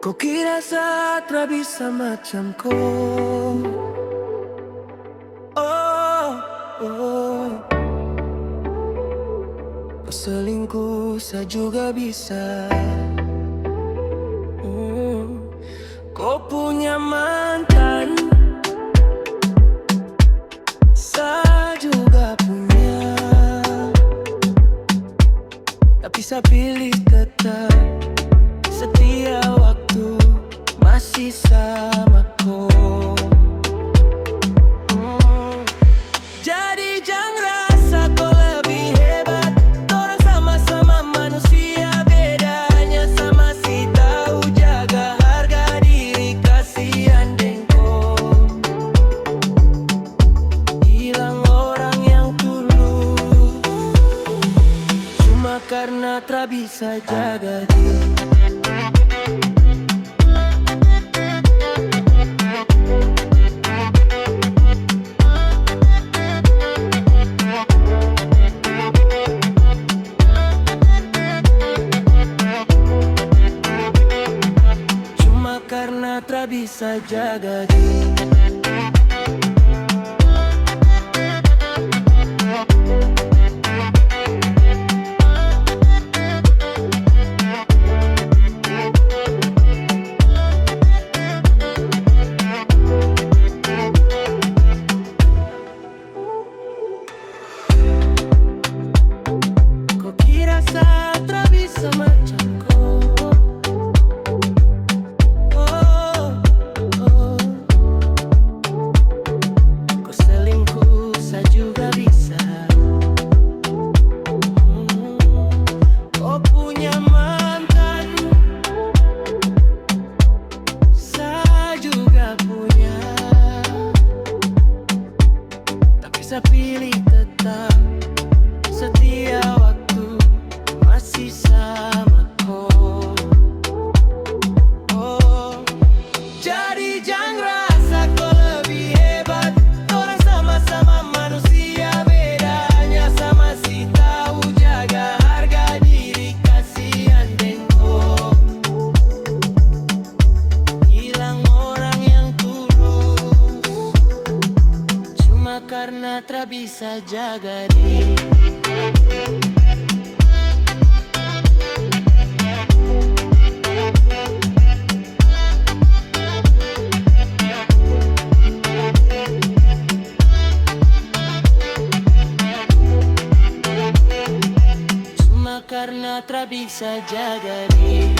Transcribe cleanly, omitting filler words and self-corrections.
Kau kira Satra bisa macam kau? Oh, oh. Kau selingkuh, saya juga bisa. Kau punya mantan, saya juga punya. Tapi saya pilih tetap setia waktu masih sama kau. Jadi jangan rasa kau lebih hebat. Orang sama-sama manusia, bedanya sama si tahu jaga harga diri. Kasihan dengko, hilang orang yang tulus cuma karena tak bisa jaga diri. Karena tak bisa jaga diri. Kau kira Satra bisa macam kau? Saya pilih tetap setia waktu masih sama kau. Jadi jangan rasa kau lebih hebat. Orang sama-sama manusia, bedanya sama si tahu jaga harga diri. Kasihan dengko, hilang orang yang tulus cuma karena tak bisa jaga diri. Cuma karena tak bisa jaga diri.